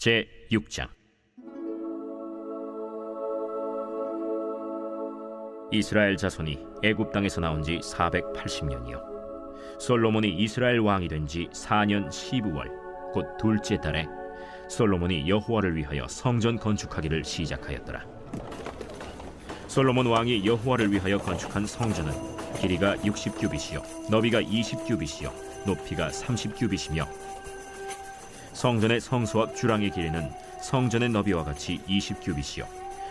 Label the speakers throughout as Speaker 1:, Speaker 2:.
Speaker 1: 제6장. 이스라엘 자손이 애굽 땅에서 나온 지 480년이요 솔로몬이 이스라엘 왕이 된 지 4년 12월 곧 둘째 달에 솔로몬이 여호와를 위하여 성전 건축하기를 시작하였더라. 솔로몬 왕이 여호와를 위하여 건축한 성전은 길이가 60규빗이요 너비가 20규빗이요 높이가 30규빗이며 성전의 성소 앞 주랑의 길이는 성전의 너비와 같이 20규빗이요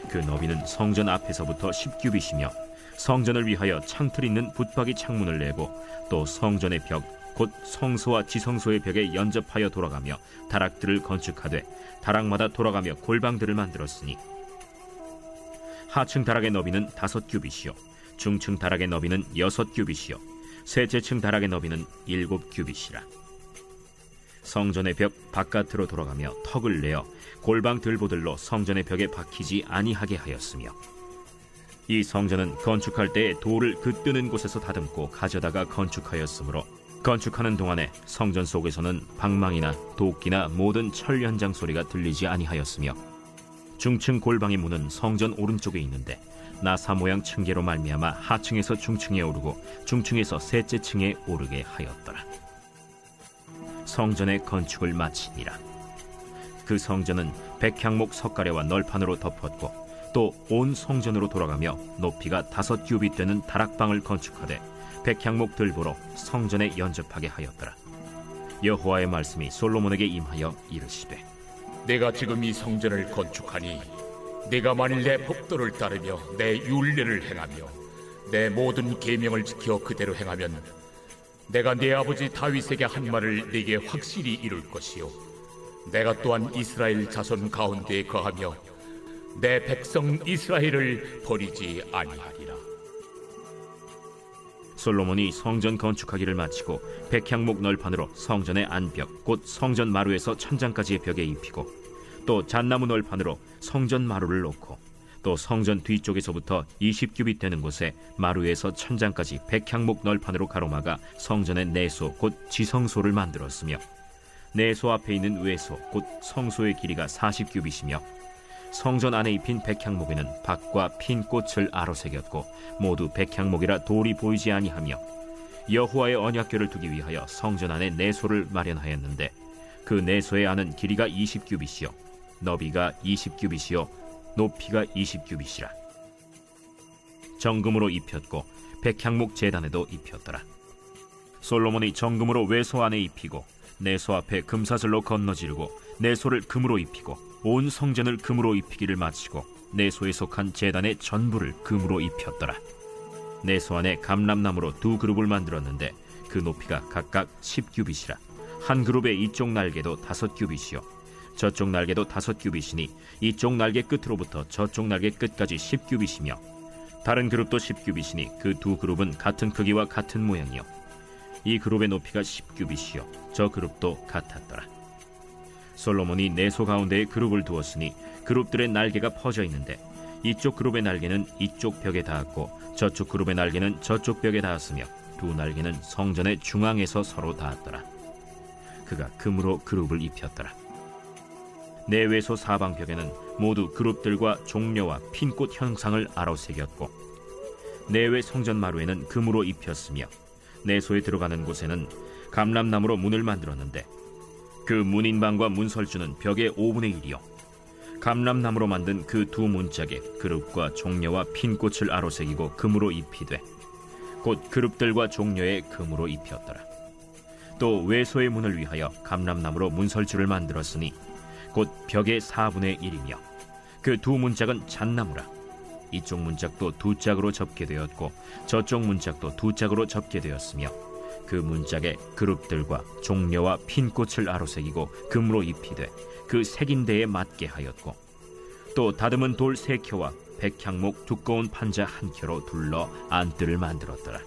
Speaker 1: 그 너비는 성전 앞에서부터 10규빗이며 성전을 위하여 창틀 있는 붙박이 창문을 내고 또 성전의 벽 곧 성소와 지성소의 벽에 연접하여 돌아가며 다락들을 건축하되 다락마다 돌아가며 골방들을 만들었으니 하층 다락의 너비는 5규빗이요 중층 다락의 너비는 6규빗이요 셋째층 다락의 너비는 7규빗이라. 성전의 벽 바깥으로 돌아가며 턱을 내어 골방 들보들로 성전의 벽에 박히지 아니하게 하였으며 이 성전은 건축할 때에 돌을 그 뜨는 곳에서 다듬고 가져다가 건축하였으므로 건축하는 동안에 성전 속에서는 방망이나 도끼나 모든 철 현장 소리가 들리지 아니하였으며 중층 골방의 문은 성전 오른쪽에 있는데 나사 모양 층계로 말미암아 하층에서 중층에 오르고 중층에서 셋째 층에 오르게 하였더라. 성전의 건축을 마치니라. 그 성전은 백향목 석가래와 널판으로 덮었고 또 온 성전으로 돌아가며 높이가 5규빗 되는 다락방을 건축하되 백향목 들보로 성전에 연접하게 하였더라. 여호와의 말씀이 솔로몬에게 임하여 이르시되
Speaker 2: 내가 지금 이 성전을 건축하니 내가 만일 내 법도를 따르며 내 율례를 행하며 내 모든 계명을 지켜 그대로 행하면 내가 내 아버지 다윗에게 한 말을 네게 확실히 이룰 것이요 내가 또한 이스라엘 자손 가운데에 거하며 내 백성 이스라엘을 버리지 아니하리라.
Speaker 1: 솔로몬이 성전 건축하기를 마치고 백향목 널판으로 성전의 안벽 곧 성전 마루에서 천장까지의 벽에 입히고 또 잣나무 널판으로 성전 마루를 놓고 또 성전 뒤쪽에서부터 20규빗 되는 곳에 마루에서 천장까지 백향목 널판으로 가로막아 성전의 내소 곧 지성소를 만들었으며 내소 앞에 있는 외소 곧 성소의 길이가 40규빗이며 성전 안에 입힌 백향목에는 박과 핀 꽃을 아로새겼고 모두 백향목이라 돌이 보이지 아니하며 여호와의 언약궤를 두기 위하여 성전 안에 내소를 마련하였는데 그 내소의 안은 길이가 20규빗이요 너비가 20규빗이요 높이가 20규빗이라. 정금으로 입혔고 백향목 제단에도 입혔더라. 솔로몬이 정금으로 외소 안에 입히고 내소 앞에 금사슬로 건너지르고 내소를 금으로 입히고 온 성전을 금으로 입히기를 마치고 내소에 속한 제단의 전부를 금으로 입혔더라. 내소 안에 감람나무로 2그룹을 만들었는데 그 높이가 각각 10규빗이라. 한 그룹의 이쪽 날개도 5규빗이요 저쪽 날개도 5규빗이니 이쪽 날개 끝으로부터 저쪽 날개 끝까지 10규빗이며 다른 그룹도 10규빗이니 그 2그룹은 같은 크기와 같은 모양이요 이 그룹의 높이가 10규빗이요 저 그룹도 같았더라. 솔로몬이 내소 가운데에 그룹을 두었으니 그룹들의 날개가 퍼져 있는데 이쪽 그룹의 날개는 이쪽 벽에 닿았고 저쪽 그룹의 날개는 저쪽 벽에 닿았으며 두 날개는 성전의 중앙에서 서로 닿았더라. 그가 금으로 그룹을 입혔더라. 내외소 사방벽에는 모두 그룹들과 종려와 핀꽃 형상을 아로새겼고 내외 성전 마루에는 금으로 입혔으며 내소에 들어가는 곳에는 감람나무로 문을 만들었는데 그 문인방과 문설주는 벽의 5분의 1이요 감람나무로 만든 그 2문짝에 그룹과 종려와 핀꽃을 아로새기고 금으로 입히되 곧 그룹들과 종려에 금으로 입혔더라. 또 외소의 문을 위하여 감람나무로 문설주를 만들었으니 곧 벽의 4분의 1이며 그 2문짝은 잣나무라. 이쪽 문짝도 2짝으로 접게 되었고 저쪽 문짝도 2짝으로 접게 되었으며 그 문짝에 그룹들과 종려와 핀꽃을 아로새기고 금으로 입히되 그 새긴 데에 맞게 하였고 또 다듬은 돌 3켜와 백향목 두꺼운 판자 1켜로 둘러 안뜰을 만들었더라.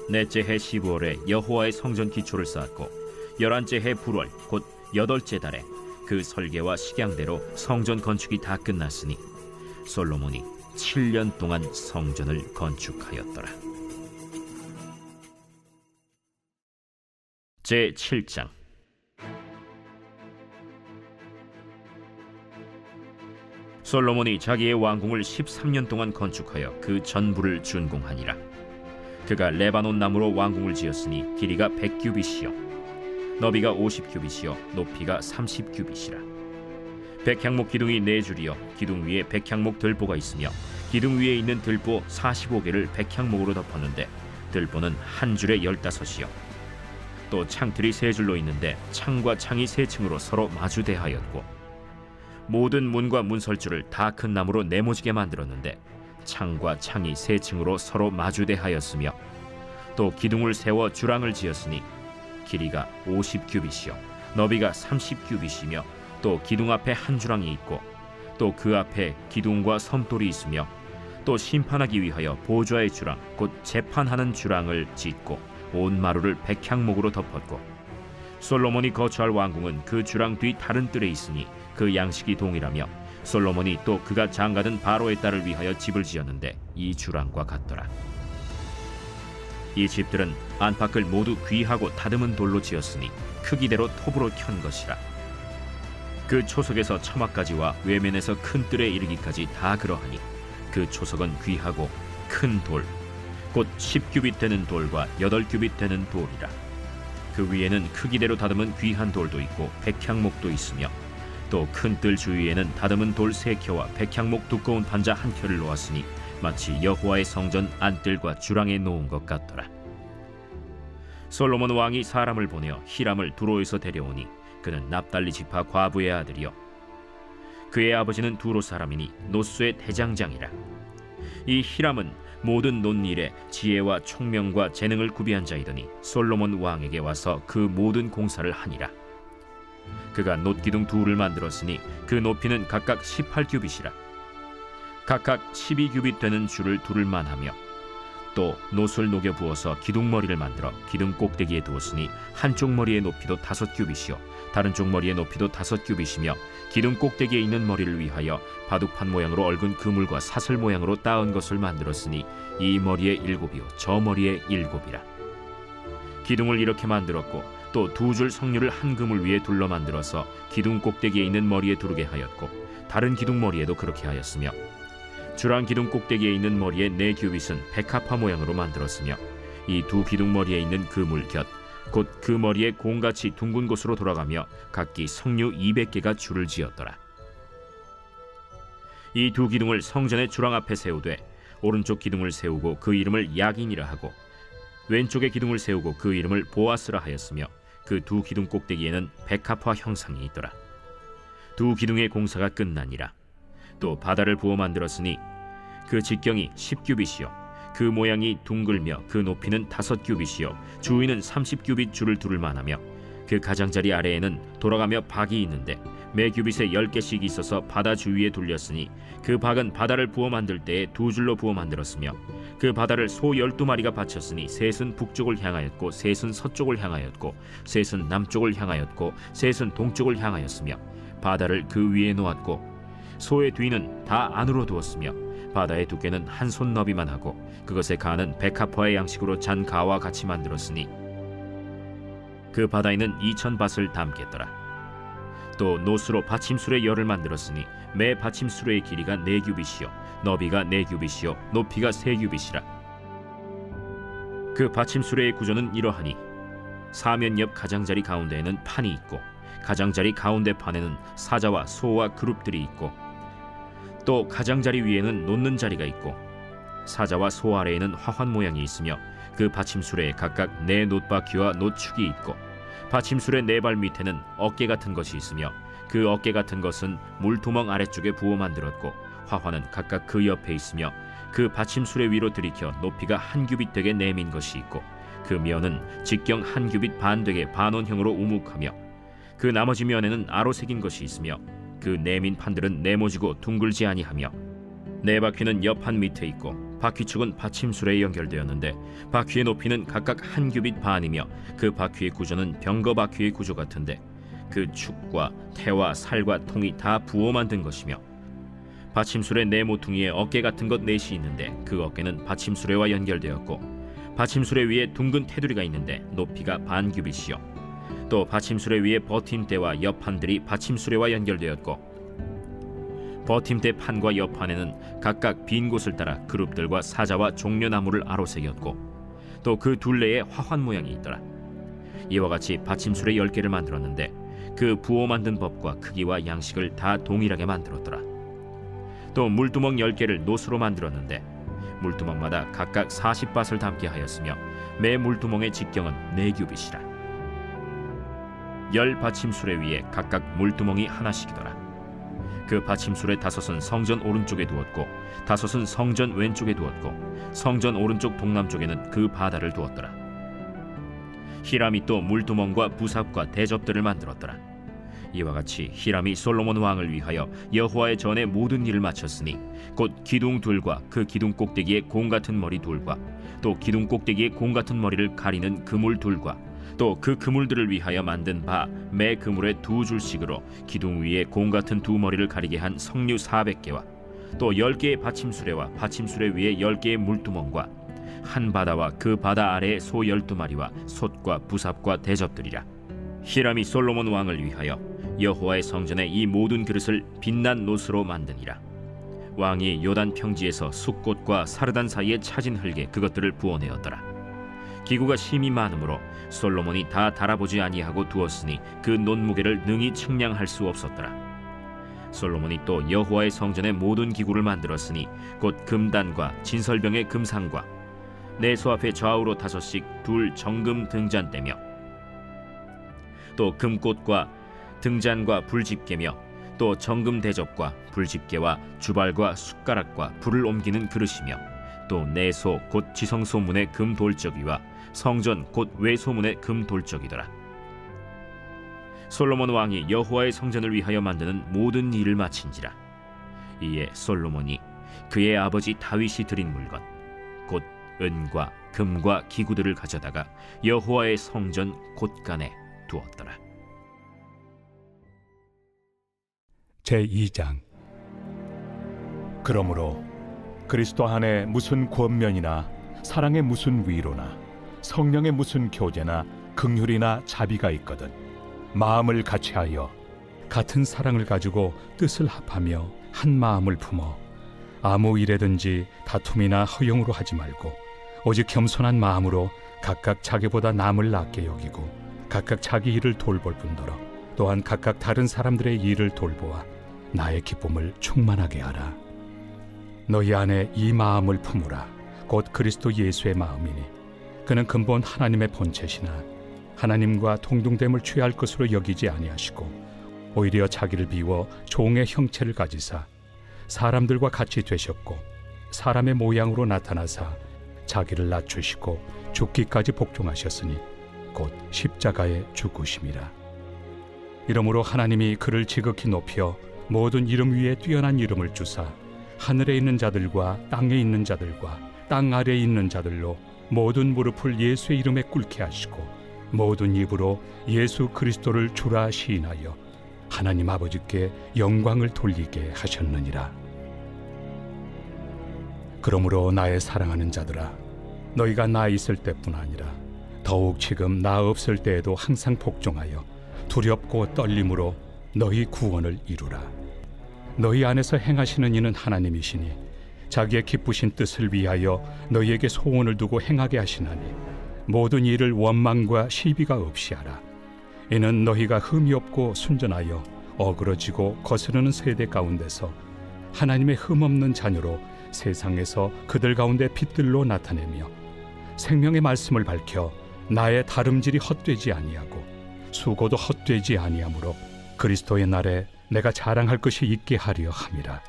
Speaker 1: 넷째 해 15월에 여호와의 성전 기초를 쌓았고 11째 해 불월 곧 8째 달에 그 설계와 식양대로 성전 건축이 다 끝났으니 솔로몬이 7년 동안 성전을 건축하였더라. 제7장. 솔로몬이 자기의 왕궁을 13년 동안 건축하여 그 전부를 준공하니라. 그가 레바논 나무로 왕궁을 지었으니 길이가 100규빗이요 너비가 50규빗이요 높이가 30규빗이라. 백향목 기둥이 4줄이요 기둥 위에 백향목 들보가 있으며 기둥 위에 있는 들보 45개를 백향목으로 덮었는데 들보는 한 줄에 15이요 또 창틀이 3줄로 있는데 창과 창이 3층으로 서로 마주대하였고 모든 문과 문설주를 다 큰 나무로 네모지게 만들었는데 창과 창이 3층으로 서로 마주대하였으며 또 기둥을 세워 주랑을 지었으니 길이가 50규빗이요 너비가 30규빗이며 또 기둥 앞에 한 주랑이 있고 또 그 앞에 기둥과 섬돌이 있으며 또 심판하기 위하여 보좌의 주랑 곧 재판하는 주랑을 짓고 온 마루를 백향목으로 덮었고 솔로몬이 거처할 왕궁은 그 주랑 뒤 다른 뜰에 있으니 그 양식이 동일하며 솔로몬이 또 그가 장가든 바로의 딸을 위하여 집을 지었는데 이 주랑과 같더라. 이 집들은 안팎을 모두 귀하고 다듬은 돌로 지었으니 크기대로 톱으로 켠 것이라. 그 초석에서 처마까지와 외면에서 큰 뜰에 이르기까지 다 그러하니 그 초석은 귀하고 큰 돌, 곧 10규빗 되는 돌과 8규빗 되는 돌이라. 그 위에는 크기대로 다듬은 귀한 돌도 있고 백향목도 있으며 또 큰 뜰 주위에는 다듬은 돌 3켜와 백향목 두꺼운 판자 1켜를 놓았으니 마치 여호와의 성전 안뜰과 주랑에 놓은 것 같더라. 솔로몬 왕이 사람을 보내어 히람을 두로에서 데려오니 그는 납달리 지파 과부의 아들이요 그의 아버지는 두로 사람이니 노수의 대장장이라. 이 히람은 모든 논일에 지혜와 총명과 재능을 구비한 자이더니 솔로몬 왕에게 와서 그 모든 공사를 하니라. 그가 놋기둥 둘을 만들었으니 그 높이는 각각 18규빗이라. 각각 12규빗 되는 줄을 두를 만하며 또 놋을 녹여 부어서 기둥머리를 만들어 기둥 꼭대기에 두었으니 한쪽 머리의 높이도 5규빗이요 다른 쪽 머리의 높이도 5규빗이며 기둥 꼭대기에 있는 머리를 위하여 바둑판 모양으로 얽은 그물과 사슬 모양으로 따은 것을 만들었으니 이 머리에 7이요 저 머리에 7이라. 기둥을 이렇게 만들었고 또 2줄 석류를 한 그물 위에 둘러 만들어서 기둥 꼭대기에 있는 머리에 두르게 하였고 다른 기둥 머리에도 그렇게 하였으며 주랑 기둥 꼭대기에 있는 머리의 4규빗은 백합화 모양으로 만들었으며 이 2 기둥 머리에 있는 그물 곁 곧 그 머리에 공같이 둥근 곳으로 돌아가며 각기 석류 200개가 줄을 지었더라. 이 2 기둥을 성전의 주랑 앞에 세우되 오른쪽 기둥을 세우고 그 이름을 야긴이라 하고 왼쪽의 기둥을 세우고 그 이름을 보아스라 하였으며 그 2 기둥 꼭대기에는 백합화 형상이 있더라. 2 기둥의 공사가 끝나니라. 또 바다를 부어 만들었으니 그 직경이 10규빗이요 그 모양이 둥글며 그 높이는 5규빗이요 주위는 30규빗 줄을 두를 만하며 그 가장자리 아래에는 돌아가며 박이 있는데 매 규빗에 10개씩 있어서 바다 주위에 둘렸으니 그 박은 바다를 부어 만들 때에 2줄로 부어 만들었으며 그 바다를 소 12마리가 바쳤으니 셋은 북쪽을 향하였고 셋은 서쪽을 향하였고 셋은 남쪽을 향하였고 셋은 동쪽을 향하였으며 바다를 그 위에 놓았고 소의 뒤는 다 안으로 두었으며 바다의 두께는 한 손 너비만 하고 그것의 가는 백합화의 양식으로 잔 가와 같이 만들었으니 그 바다에는 2000밭을 담겠더라. 또 노수로 받침술의 열을 만들었으니 매 받침술의 길이가 4규빗이요 너비가 4규빗이요 높이가 3규빗이라. 그 받침술의 구조는 이러하니 사면 옆 가장자리 가운데에는 판이 있고 가장자리 가운데 판에는 사자와 소와 그룹들이 있고 또 가장자리 위에는 놓는 자리가 있고 사자와 소 아래에는 화환 모양이 있으며 그 받침술에 각각 4 놋바퀴와 놋축이 있고 받침술의 4발 밑에는 어깨 같은 것이 있으며 그 어깨 같은 것은 물두멍 아래쪽에 부어 만들었고 화환은 각각 그 옆에 있으며 그 받침술의 위로 들이켜 높이가 1규빗 되게 내민 것이 있고 그 면은 직경 1규빗 반 되게 반원형으로 우묵하며 그 나머지 면에는 아로 새긴 것이 있으며 그 내민 판들은 네모지고 둥글지 아니하며 4바퀴는 옆판 밑에 있고 바퀴축은 받침술에 연결되었는데 바퀴의 높이는 각각 1규빗 반이며 그 바퀴의 구조는 병거 바퀴의 구조 같은데 그 축과 태와 살과 통이 다 부어 만든 것이며 받침술의 4모퉁이에 어깨 같은 것 4이 있는데 그 어깨는 받침술에와 연결되었고 받침술의 위에 둥근 테두리가 있는데 높이가 반 규빗이요 또 받침술의 위에 버팀대와 옆판들이 받침술에와 연결되었고 버팀대 판과 옆판에는 각각 빈 곳을 따라 그룹들과 사자와 종려나무를 아로새겼고 또 그 둘레에 화환 모양이 있더라. 이와 같이 받침술의 10개를 만들었는데 그 부어 만든 법과 크기와 양식을 다 동일하게 만들었더라. 또 물두멍 10개를 노수로 만들었는데 물두멍마다 각각 40밭을 담게 하였으며 매 물두멍의 직경은 4규빗이라. 10 받침술의 위에 각각 물두멍이 하나씩이더라. 그 받침술의 5은 성전 오른쪽에 두었고 5은 성전 왼쪽에 두었고 성전 오른쪽 동남쪽에는 그 바다를 두었더라. 히람이 또 물두멍과 부삽과 대접들을 만들었더라. 이와 같이 히람이 솔로몬 왕을 위하여 여호와의 전에 모든 일을 마쳤으니 곧 기둥 둘과 그 기둥 꼭대기에 공 같은 머리 둘과 또 기둥 꼭대기에 공 같은 머리를 가리는 그물 둘과 또 그 그물들을 위하여 만든 바 매 그물에 2줄씩으로 기둥 위에 공 같은 2머리를 가리게 한 석류 400개와 또 10개의 받침수레와 받침수레 위에 10개의 물두멍과 한 바다와 그 바다 아래에 소 12마리와 솥과 부삽과 대접들이라. 히람이 솔로몬 왕을 위하여 여호와의 성전에 이 모든 그릇을 빛난 노스로 만드니라. 왕이 요단 평지에서 숫꽃과 사르단 사이에 차진 흙에 그것들을 부어내었더라. 기구가 심히 많으므로 솔로몬이 다 달아보지 아니하고 두었으니 그 논무게를 능히 측량할 수 없었더라. 솔로몬이 또 여호와의 성전의 모든 기구를 만들었으니 곧 금단과 진설병의 금상과 내소 앞에 좌우로 5씩 둘 정금 등잔대며 또 금꽃과 등잔과 불집게며 또 정금 대접과 불집게와 주발과 숟가락과 불을 옮기는 그릇이며 또 내소 곧 지성소문의 금 돌적이와 성전 곧 외소문의 금 돌적이더라. 솔로몬 왕이 여호와의 성전을 위하여 만드는 모든 일을 마친지라. 이에 솔로몬이 그의 아버지 다윗이 드린 물건 곧 은과 금과 기구들을 가져다가 여호와의 성전 곳간에 두었더라.
Speaker 3: 제2장. 그러므로 그리스도 안에 무슨 권면이나 사랑의 무슨 위로나 성령의 무슨 교제나 긍휼이나 자비가 있거든 마음을 같이하여 같은 사랑을 가지고 뜻을 합하며 한 마음을 품어 아무 일에든지 다툼이나 허용으로 하지 말고 오직 겸손한 마음으로 각각 자기보다 남을 낫게 여기고 각각 자기 일을 돌볼 뿐더러 또한 각각 다른 사람들의 일을 돌보아 나의 기쁨을 충만하게 하라. 너희 안에 이 마음을 품으라. 곧 그리스도 예수의 마음이니 그는 근본 하나님의 본체시나 하나님과 동등됨을 취할 것으로 여기지 아니하시고 오히려 자기를 비워 종의 형체를 가지사 사람들과 같이 되셨고 사람의 모양으로 나타나사 자기를 낮추시고 죽기까지 복종하셨으니 곧 십자가에 죽으심이라. 이러므로 하나님이 그를 지극히 높여 모든 이름 위에 뛰어난 이름을 주사 하늘에 있는 자들과 땅에 있는 자들과 땅 아래에 있는 자들로 모든 무릎을 예수의 이름에 꿇게 하시고 모든 입으로 예수 그리스도를 주라 시인하여 하나님 아버지께 영광을 돌리게 하셨느니라. 그러므로 나의 사랑하는 자들아, 너희가 나 있을 때뿐 아니라 더욱 지금 나 없을 때에도 항상 복종하여 두렵고 떨림으로 너희 구원을 이루라. 너희 안에서 행하시는 이는 하나님이시니 자기의 기쁘신 뜻을 위하여 너희에게 소원을 두고 행하게 하시나니 모든 일을 원망과 시비가 없이 하라. 이는 너희가 흠이 없고 순전하여 어그러지고 거스르는 세대 가운데서 하나님의 흠없는 자녀로 세상에서 그들 가운데 빛들로 나타내며 생명의 말씀을 밝혀 나의 다름질이 헛되지 아니하고 수고도 헛되지 아니하므로 그리스도의 날에 내가 자랑할 것이 있게 하려 함이라.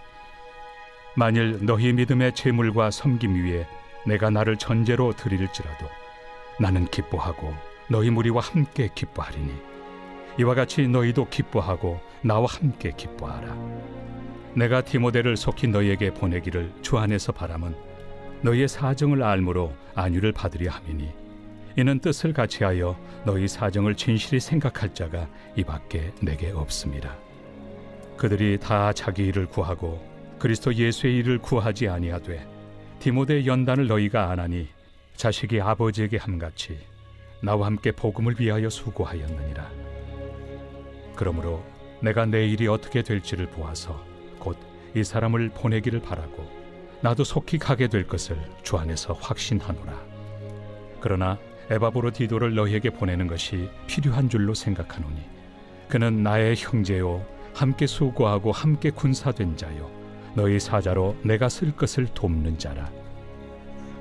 Speaker 3: 만일 너희 믿음의 제물과 섬김 위에 내가 나를 전제로 드릴지라도 나는 기뻐하고 너희 무리와 함께 기뻐하리니 이와 같이 너희도 기뻐하고 나와 함께 기뻐하라. 내가 디모데를 속히 너희에게 보내기를 주 안에서 바람은 너희의 사정을 알므로 안위를 받으려 함이니 이는 뜻을 같이하여 너희 사정을 진실히 생각할 자가 이 밖에 내게 없습니다. 그들이 다 자기 일을 구하고 그리스도 예수의 일을 구하지 아니하되 디모데의 연단을 너희가 안하니 자식이 아버지에게 함같이 나와 함께 복음을 위하여 수고하였느니라. 그러므로 내가 내 일이 어떻게 될지를 보아서 곧 이 사람을 보내기를 바라고 나도 속히 가게 될 것을 주 안에서 확신하노라. 그러나 에바브로디도를 너희에게 보내는 것이 필요한 줄로 생각하노니 그는 나의 형제요 함께 수고하고 함께 군사된 자요 너희 사자로 내가 쓸 것을 돕는 자라.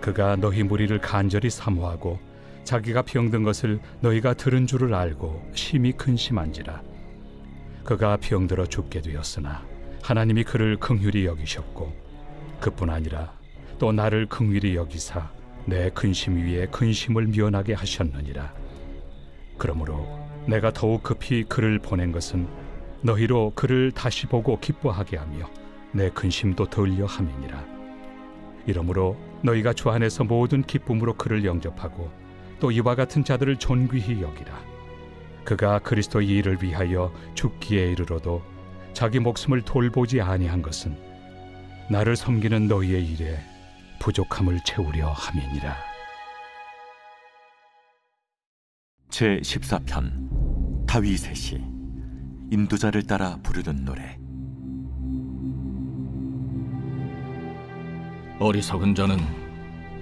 Speaker 3: 그가 너희 무리를 간절히 사모하고 자기가 병든 것을 너희가 들은 줄을 알고 심히 근심한지라. 그가 병들어 죽게 되었으나 하나님이 그를 긍휼히 여기셨고 그뿐 아니라 또 나를 긍휼히 여기사 내 근심 위에 근심을 면하게 하셨느니라. 그러므로 내가 더욱 급히 그를 보낸 것은 너희로 그를 다시 보고 기뻐하게 하며 내 근심도 덜려 함이니라. 이러므로 너희가 주 안에서 모든 기쁨으로 그를 영접하고 또 이와 같은 자들을 존귀히 여기라. 그가 그리스도의 일을 위하여 죽기에 이르러도 자기 목숨을 돌보지 아니한 것은 나를 섬기는 너희의 일에 부족함을 채우려 함이니라.
Speaker 4: 제 14편 다윗의 시 인도자를 따라 부르는 노래.
Speaker 5: 어리석은 자는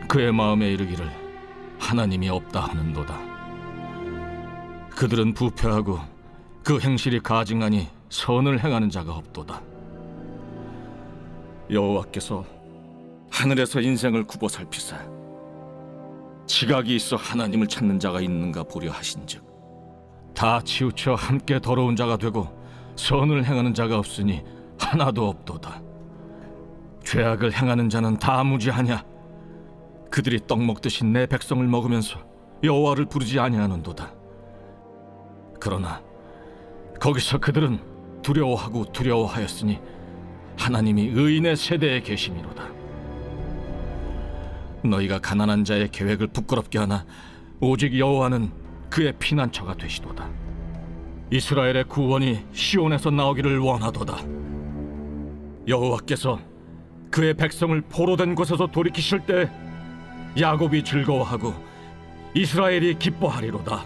Speaker 5: 그의 마음에 이르기를 하나님이 없다 하는도다. 그들은 부패하고 그 행실이 가증하니 선을 행하는 자가 없도다. 여호와께서 하늘에서 인생을 굽어 살피사 지각이 있어 하나님을 찾는 자가 있는가 보려 하신즉 다 치우쳐 함께 더러운 자가 되고 선을 행하는 자가 없으니 하나도 없도다. 죄악을 행하는 자는 다 무지하냐? 그들이 떡 먹듯이 내 백성을 먹으면서 여호와를 부르지 아니하는도다. 그러나 거기서 그들은 두려워하고 두려워하였으니 하나님이 의인의 세대에 계심이로다. 너희가 가난한 자의 계획을 부끄럽게 하나 오직 여호와는 그의 피난처가 되시도다. 이스라엘의 구원이 시온에서 나오기를 원하도다. 여호와께서 그의 백성을 포로된 곳에서 돌이키실 때 야곱이 즐거워하고 이스라엘이 기뻐하리로다.